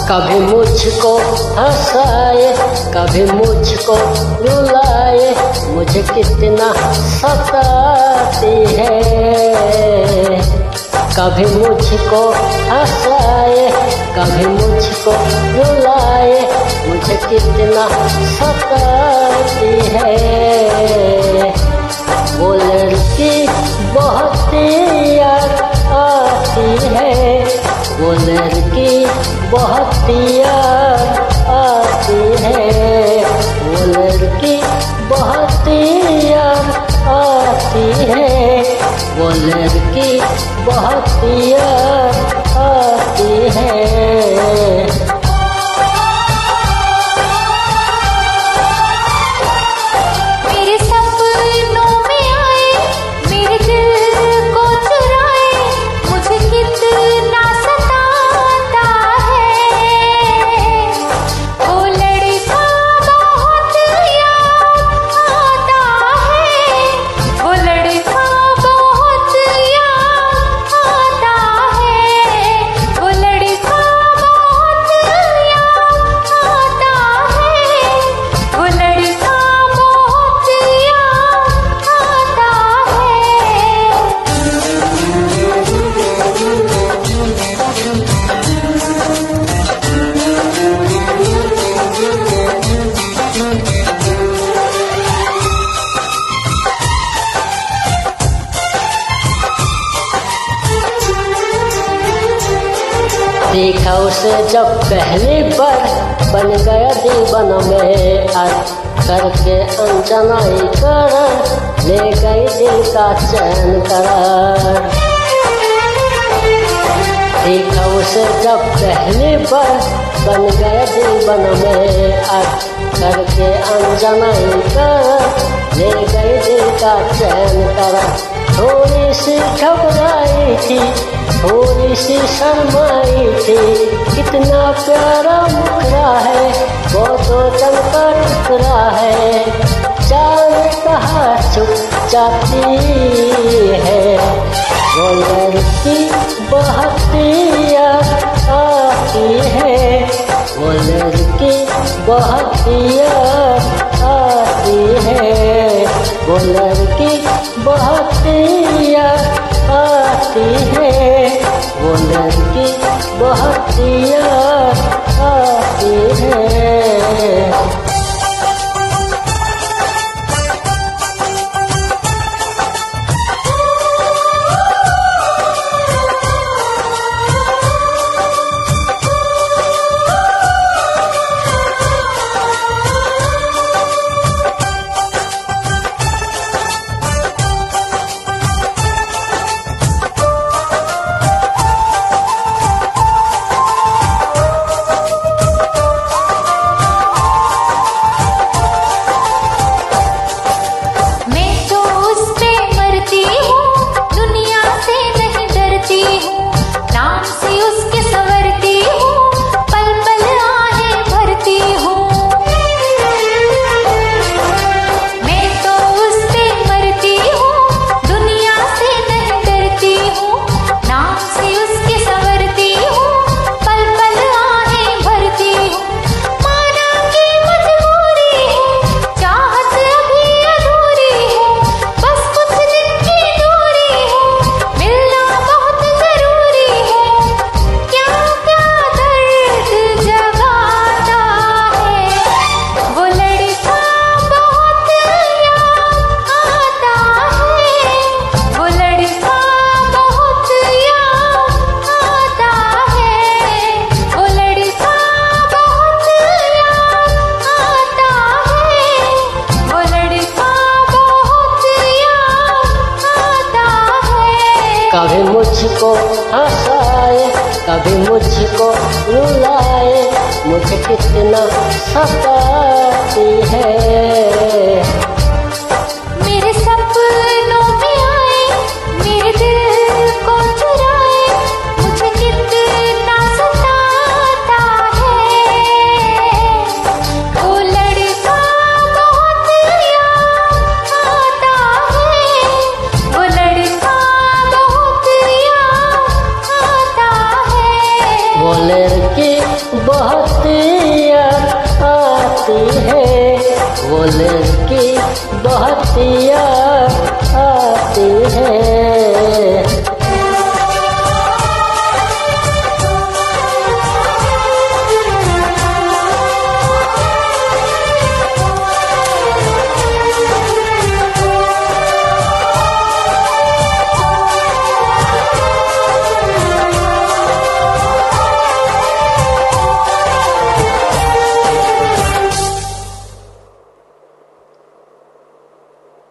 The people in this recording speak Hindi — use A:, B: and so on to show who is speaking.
A: कभी मुझको हंसाए, कभी मुझको रुलाए, मुझे कितना सताती है। कभी मुझको हंसाए, कभी मुझको रुलाए, मुझे कितना सताती है। वो लड़की बहुत याद आती है, वो लड़की बहुत याद आती है, वो लड़की बहुत याद आती है, वो लड़की बहुत याद आती है। देखा उसे जब पहली बार, बन गया दीवाना में आज करके अनजानाई करार, ले गई दिल का चैन करार। देखा उसे जब पहली बार, बन गया दीवाना में आज करके अनजानाई करार, ले गई दिल का चैन करार। थोड़ी सी घबराई थी, थोड़ी सी शर्माई थी, कितना प्यारा मुखड़ा है, वो तो चमका टुकड़ा है, जाने कहाँ छुप जाती है। वो लड़की बहुत याद आती है, वो लड़की बहुत याद आती है, वो लड़की बहुत याद आती है, वो लड़की बहुत याद आती है। कभी मुझको हंसाए, कभी मुझको रुलाए, मुझे कितना सताती है।
B: मेरे सपनों में आए, मेरे दिल को चुराए, मुझे कितना सताता है। वो लड़का बहुत याद आता है, वो लड़का बहुत याद आता है।
A: वो लड़की बहुत कॉलेज की बहुत याद आती है।